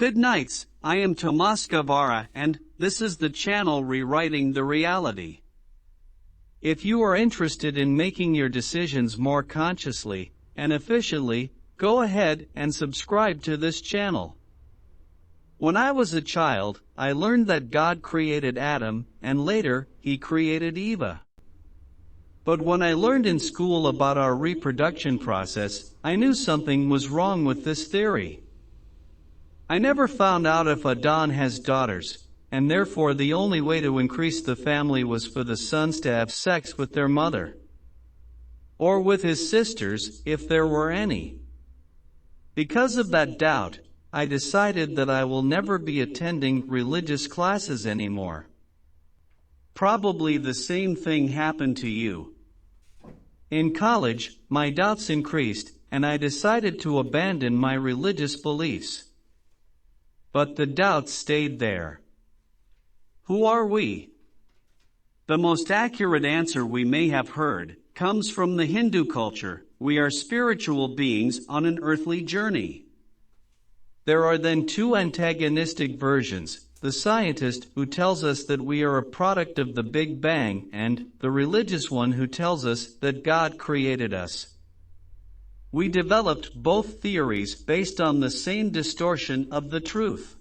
Good nights, I am Tomas Guevara and this is the channel Rewriting the Reality. If you are interested in making your decisions more consciously and efficiently, go ahead and subscribe to this channel. When I was a child, I learned that God created Adam and later, He created Eva. But when I learned in school about our reproduction process, I knew something was wrong with this theory. I never found out if Adon has daughters, and therefore the only way to increase the family was for the sons to have sex with their mother. Or with his sisters, if there were any. Because of that doubt, I decided that I will never be attending religious classes anymore. Probably the same thing happened to you. In college, my doubts increased, and I decided to abandon my religious beliefs. But the doubts stayed there. Who are we? The most accurate answer we may have heard comes from the Hindu culture. We are spiritual beings on an earthly journey. There are then two antagonistic versions, the scientist who tells us that we are a product of the Big Bang and the religious one who tells us that God created us. We developed both theories based on the same distortion of the truth.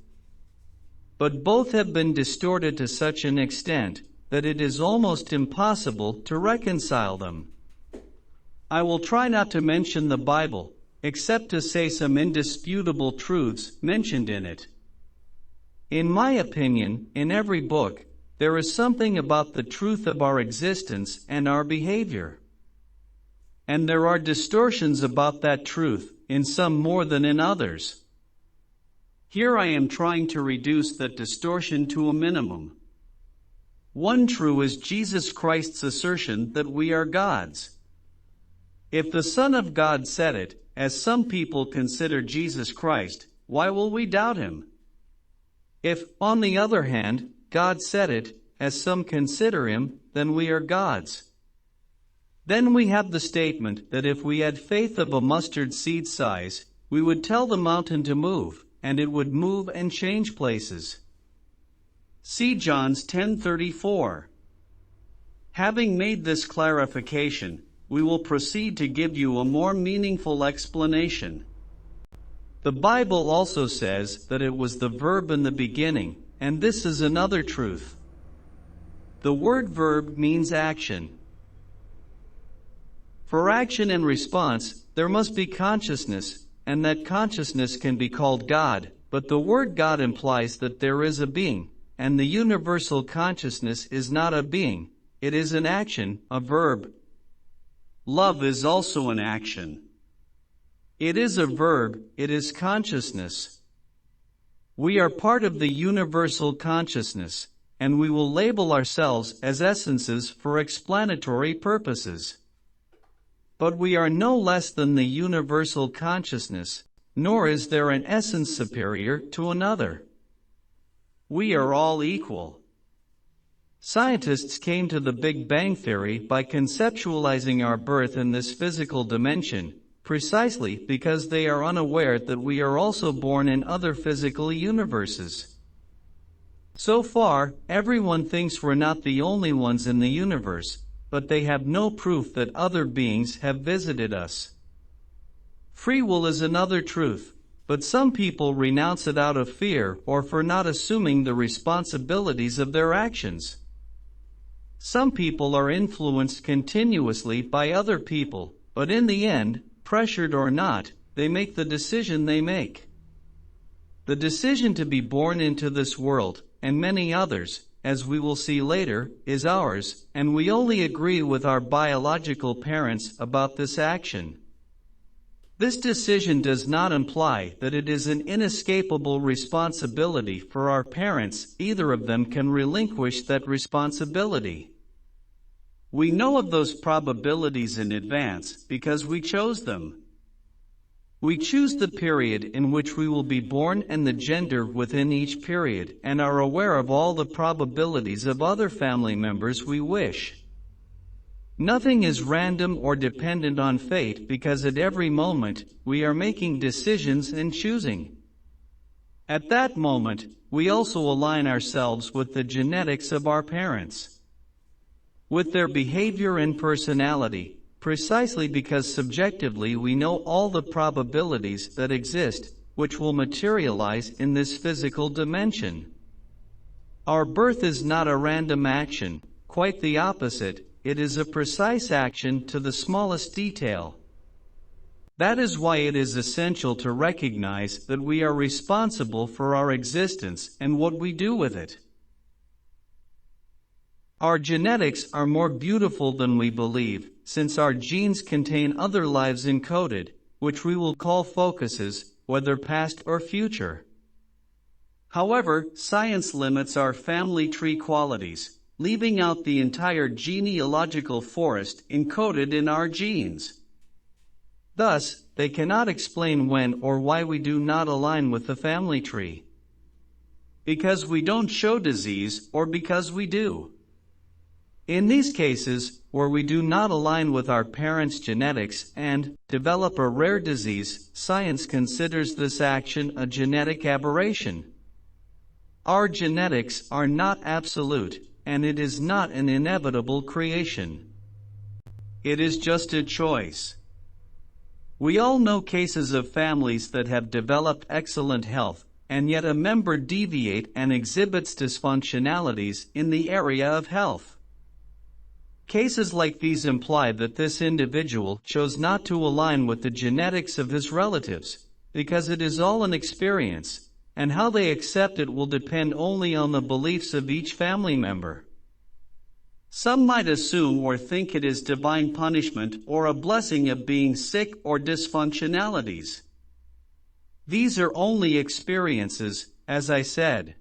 But both have been distorted to such an extent that it is almost impossible to reconcile them. I will try not to mention the Bible, except to say some indisputable truths mentioned in it. In my opinion, in every book, there is something about the truth of our existence and our behavior. And there are distortions about that truth, in some more than in others. Here I am trying to reduce that distortion to a minimum. One true is Jesus Christ's assertion that we are gods. If the Son of God said it, as some people consider Jesus Christ, why will we doubt Him? If, on the other hand, God said it, as some consider Him, then we are gods. Then we have the statement that if we had faith of a mustard seed size, we would tell the mountain to move, and it would move and change places. See John's 10:34. Having made this clarification, we will proceed to give you a more meaningful explanation. The Bible also says that it was the verb in the beginning, and this is another truth. The word verb means action. For action and response, there must be consciousness, and that consciousness can be called God, but the word God implies that there is a being, and the universal consciousness is not a being, it is an action, a verb. Love is also an action. It is a verb, it is consciousness. We are part of the universal consciousness, and we will label ourselves as essences for explanatory purposes. But we are no less than the universal consciousness, nor is there an essence superior to another. We are all equal. Scientists came to the Big Bang Theory by conceptualizing our birth in this physical dimension, precisely because they are unaware that we are also born in other physical universes. So far, everyone thinks we're not the only ones in the universe, but they have no proof that other beings have visited us. Free will is another truth, but some people renounce it out of fear or for not assuming the responsibilities of their actions. Some people are influenced continuously by other people, but in the end, pressured or not, they make the decision they make. The decision to be born into this world, and many others, as we will see later, is ours, and we only agree with our biological parents about this action. This decision does not imply that it is an inescapable responsibility for our parents. Either of them can relinquish that responsibility. We know of those probabilities in advance because we chose them. We choose the period in which we will be born and the gender within each period, and are aware of all the probabilities of other family members we wish. Nothing is random or dependent on fate because at every moment, we are making decisions and choosing. At that moment, we also align ourselves with the genetics of our parents, with their behavior and personality, precisely because subjectively we know all the probabilities that exist, which will materialize in this physical dimension. Our birth is not a random action, quite the opposite, it is a precise action to the smallest detail. That is why it is essential to recognize that we are responsible for our existence and what we do with it. Our genetics are more beautiful than we believe, since our genes contain other lives encoded, which we will call focuses, whether past or future. However, science limits our family tree qualities, leaving out the entire genealogical forest encoded in our genes. Thus, they cannot explain when or why we do not align with the family tree. Because we don't show disease, or because we do. In these cases, where we do not align with our parents' genetics and develop a rare disease, science considers this action a genetic aberration. Our genetics are not absolute, and it is not an inevitable creation. It is just a choice. We all know cases of families that have developed excellent health, and yet a member deviates and exhibits dysfunctionalities in the area of health. Cases like these imply that this individual chose not to align with the genetics of his relatives, because it is all an experience, and how they accept it will depend only on the beliefs of each family member. Some might assume or think it is divine punishment or a blessing of being sick or dysfunctionalities. These are only experiences, as I said.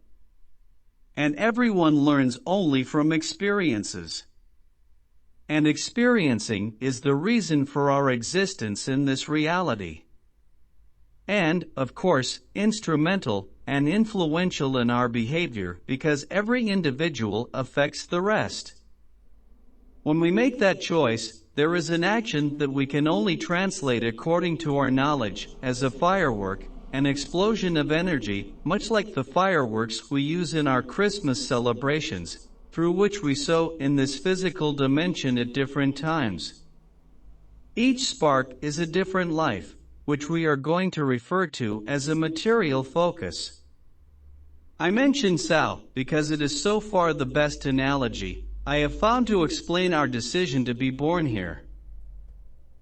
And everyone learns only from experiences. And experiencing is the reason for our existence in this reality. And, of course, instrumental and influential in our behavior because every individual affects the rest. When we make that choice, there is an action that we can only translate according to our knowledge as a firework, an explosion of energy, much like the fireworks we use in our Christmas celebrations, through which we sow in this physical dimension at different times. Each spark is a different life, which we are going to refer to as a material focus. I mention Sao because it is so far the best analogy I have found to explain our decision to be born here.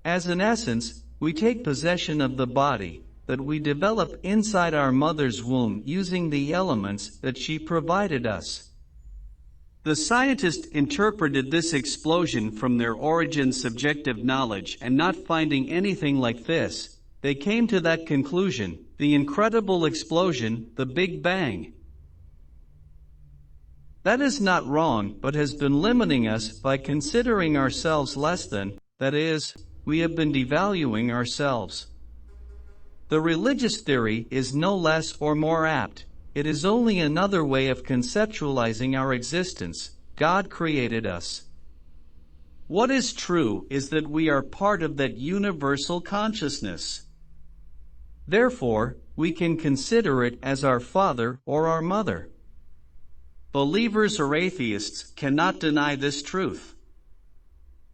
As in essence, we take possession of the body that we develop inside our mother's womb using the elements that she provided us. The scientists interpreted this explosion from their origin subjective knowledge, and not finding anything like this, they came to that conclusion, the incredible explosion, the Big Bang. That is not wrong, but has been limiting us by considering ourselves less than, that is, we have been devaluing ourselves. The religious theory is no less or more apt. It is only another way of conceptualizing our existence. God created us. What is true is that we are part of that universal consciousness. Therefore, we can consider it as our father or our mother. Believers or atheists cannot deny this truth.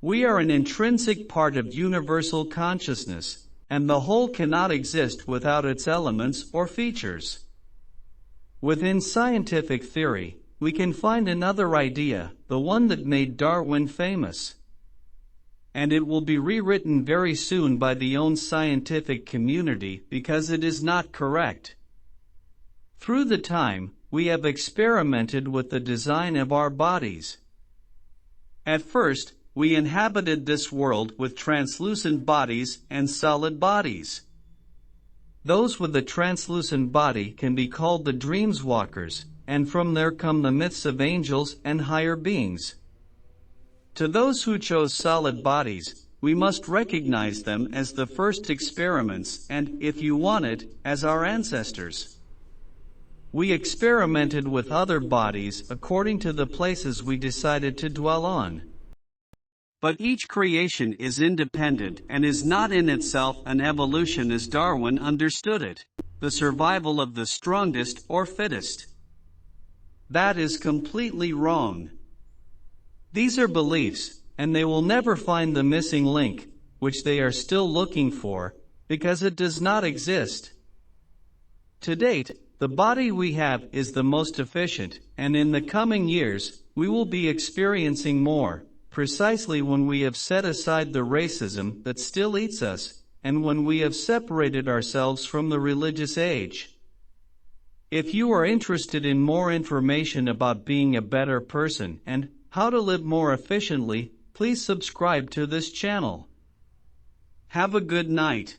We are an intrinsic part of universal consciousness, and the whole cannot exist without its elements or features. Within scientific theory, we can find another idea, the one that made Darwin famous. And it will be rewritten very soon by the own scientific community because it is not correct. Through the time, we have experimented with the design of our bodies. At first, we inhabited this world with translucent bodies and solid bodies. Those with the translucent body can be called the dreams walkers, and from there come the myths of angels and higher beings. To those who chose solid bodies, we must recognize them as the first experiments and, if you want it, as our ancestors. We experimented with other bodies according to the places we decided to dwell on. But each creation is independent and is not in itself an evolution as Darwin understood it. the survival of the strongest or fittest. That is completely wrong. These are beliefs, and they will never find the missing link, which they are still looking for, because it does not exist. To date, the body we have is the most efficient, and in the coming years, we will be experiencing more, precisely when we have set aside the racism that still eats us, and when we have separated ourselves from the religious age. If you are interested in more information about being a better person and how to live more efficiently, please subscribe to this channel. Have a good night.